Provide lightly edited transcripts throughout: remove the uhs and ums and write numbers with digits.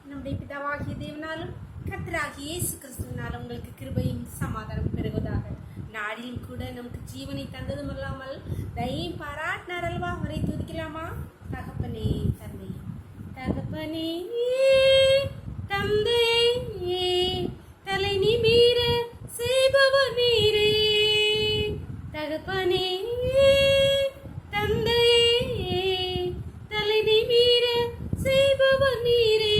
நம்முடைய பிதாவாகிய தேவனாலும் கர்த்தராகிய இயேசு கிறிஸ்துவினாலும் உங்களுக்கு கிருபையும் சமாதானம் பெறுவதாக. நாடிலும் கூட நமக்கு ஜீவனை தந்ததும் இல்லாமல் தயையும் பாராட்டினார் அல்வா. அவரை துதிக்கலாமா? தகப்பனே தந்தை, தகப்பனே தந்தையே, தலை நிமிர செய்பவர் நீரே. தகப்பனே தந்தையே, தலை நிமிர செய்பவர் நீரே.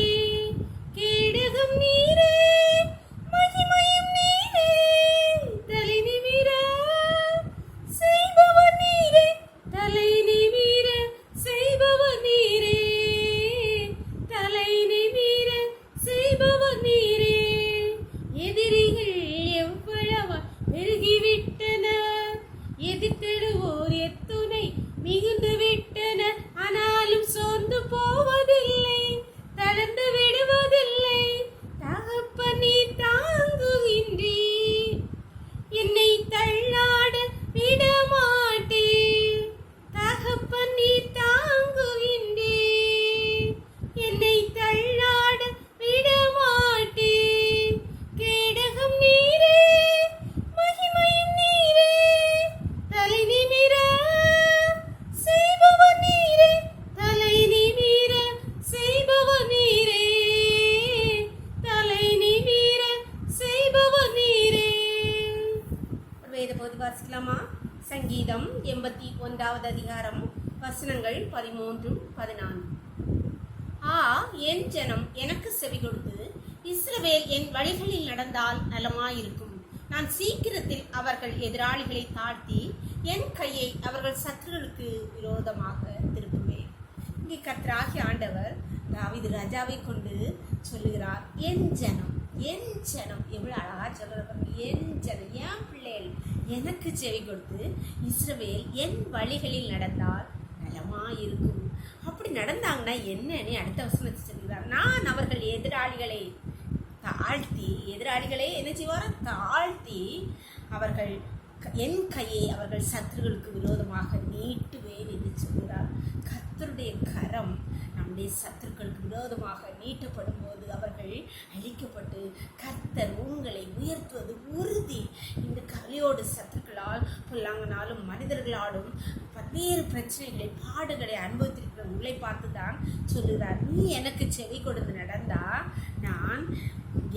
கேடகம் நீரே, மகிமையும் நீரே. தலை நிமிர செய்பவர் நீரே, தலை நிமிர செய்பவர் நீரே. தலை நிமிர செய்பவர் நீரே. எதிரிகள் எவ்வளவா பெருகிவிட்டனர், எதிர்த்திடுவோர் எத்துணை மிகுந்து விட்டனர். ஆனாலும் சோர்ந்து போவதில்லை, தளர்ந்து விடுவதில்லை. தகப்பன் நீர் தாங்குகின்றீர், என்னை தள்ளாட விடமாட்டீர். தகப்பன் நீர் தாங்குகின்றீர், என்னை தள்ளாட விடமாட்டீர். கேடகம் நீரே, மகிமையும் நீரே. தலை நிமிர செய்பவர் நீரே, தலை நிமிர செய்பவர் நீரே. தலை நிமிர செய்பவர் நீரே. வேத பகுதி வாசிக்கலாமா? சங்கீதம் 81வது அதிகாரம் வசனங்கள் 13, 14. என் ஜனம் எனக்கு செவி கொடுத்து இஸ்ரவேல் என் வழிகளில் நடந்தால் நலமாயிருக்கும். நான் சீக்கிரத்தில் அவர்கள் எதிராளிகளை தாழ்த்தி என் கையை அவர்கள் சத்துருக்களுக்கு விரோதமாக திருப்புவேன். இங்கே கர்த்தராகிய ஆண்டவர் தாவீது ராஜாவை கொண்டு சொல்லுகிறார், என் ஜனம், என் ஜனம். எவ்வளவு அழகா சொல்றாரு. என் ஜனம், என் பிள்ளைகள் எனக்கு செவி கொடுத்து இஸ்ரவேல் என் வழிகளில் நடந்தால் நலமாயிருக்கும். அப்படி நடந்தாங்கன்னா என்னன்னு அடுத்த வசனத்தை சொல்கிறார். நான் அவர்கள் எதிராளிகளை தாழ்த்தி, எதிராளிகளை என்ன செய்வார்? தாழ்த்தி அவர்கள் என் கையை அவர்கள் சத்துருக்களுக்கு விரோதமாக நீட்டுவேன் என்று சொல்கிறார். கர்த்தருடைய கரம் நம்முடைய சத்துருக்களுக்கு விரோதமாக நீட்டப்படும் போது அவர்கள் அழிக்கப்பட்டு கர்த்தர் உங்களை உயர்த்துவது உறுதி. இந்த கவலையோடு சத்துருக்களால் பொல்லாங்கனாலும் மனிதர்களாலும் பல்வேறு பிரச்சனைகளை பாடுகளை அனுபவித்திருக்கிற உங்களை பார்த்து தான் சொல்லுகிறார், நீ எனக்கு செவி கொடுத்து நடந்தா நான்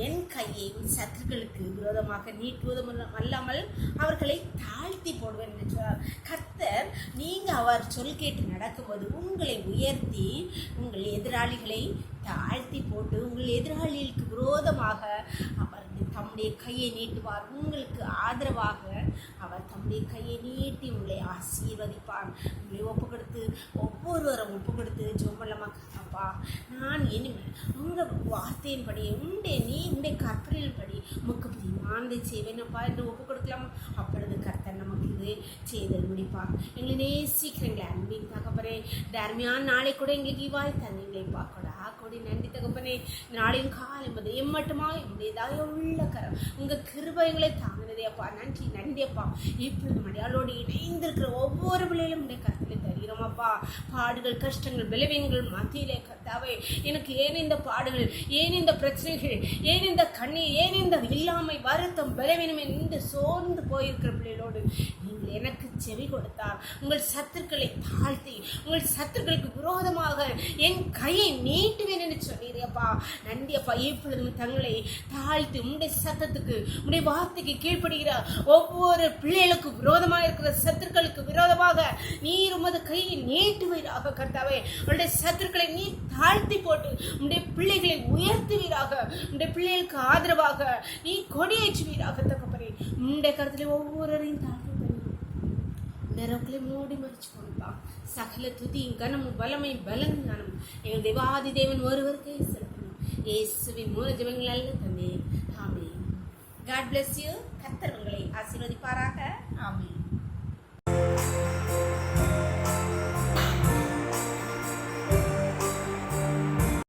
என் கையை சத்துருக்களுக்கு விரோதமாக நீட்டுவதும் அல்லாமல் அவர்களை தாழ்த்தி போடுவேன் என்று சொல்றார். கர்த்தர் நீங்க அவர் சொல் கேட்டு நடக்கும்போது உங்களை உயர்த்தி உங்கள் எதிராளிகளை தாழ்த்தி போட்டு உங்கள் எதிராளிகளுக்கு விரோதமாக அவர் தம்முடைய கையை நீட்டுவார். உங்களுக்கு ஆதரவாக அவர் தம்முடைய கையை நீட்டி உங்களை ஆசீர்வதிப்பார். உங்களை ஒப்புக்கொடுத்து ஒவ்வொருவரும் ஒப்புக்கொடுத்து ஜோமல்லமாப்பா, நான் இனிமேல் உங்கள் வார்த்தையின்படி உடைய கற்பனையின்படி உமக்கு பிரியமானதை செய்வேனப்பா என்று ஒப்புக் கொடுக்கலாமா? அப்பொழுது கர்த்தர் நமக்கு இது செய்தல் முடிப்பார். எங்களை நேசிக்கிறீங்களே அன்பின் தகப்பனே, தர்மியான நாளை கூட எங்களுக்கு இவ்வாய் தந்தீங்களே பார்க்கடா கொடி நன்றி தகப்பனே. நாளையும் காலம் எம்மட்டுமா என்னுடையதாக உள்ள கரம் உங்கள் கிருபைகளை தாங்கினதே அப்பா. நன்றி நன்றி அப்பா. இப்பொழுது மடியாளோடு இணைந்திருக்கிற ஒவ்வொரு பிள்ளைகளும் உடைய கருத்திலே தருகிறோமாப்பா. பாடுகள், கஷ்டங்கள், பலவீனங்கள் மத்தியிலே கர்த்தாவே எனக்கு ஏன் இந்த பாடுகள், ஏன் இந்த பிரச்சனைகள், ஏன் இந்த கண்ணீர், ஏன் இந்த இல்லாமை, வருத்தம், பலவீனம் என்று சோர்ந்து போயிருக்கிற பிள்ளைகளோடு நீங்கள் எனக்கு செவி கொடுத்தார். உங்கள் சத்துருக்களை தாழ்த்தி உங்கள் சத்துருக்களுக்கு விரோதமாக என் கையை நீட்டுவேன் என்று சொன்னீரப்பா. நன்றி அப்பா. இப்பொழுதும் தங்களை தாழ்த்தி உடைய சத்தத்துக்கு உடைய வார்த்தைக்கு கீழ்ப்படுகிற ஒவ்வொரு பிள்ளைகளுக்கு விரோதமாக இருக்கிற சத்துருக்களுக்கு விரோதமாக நீர் உமது கையை நீட்டுவீராக கர்த்தாவே. உடைய சத்துருக்களை நீர் தாழ்த்தி போட்டு உடைய பிள்ளைகளை உயர்த்துவீராக. உடைய பிள்ளைகளுக்கு ஆதரவாக நீ கொடியேற்றுவீராக தகப்பனே. உடைய கருத்துல ஒவ்வொருவரையும் தாழ்த்தி நரவுகளை மூடி மறைச்சு கொடுப்பா. சகல துதி கனமும் வல்லமை பலங்கானம் எங்கள் தேவாதி தேவன் ஒருவருக்கே செலுத்தணும். இயேசுவின் மூல ஜெபங்கள் அல்ல தந்தே. ஆமென். God bless you. கர்த்தர் உங்களை ஆசீர்வதிப்பாராக. ஆமென்.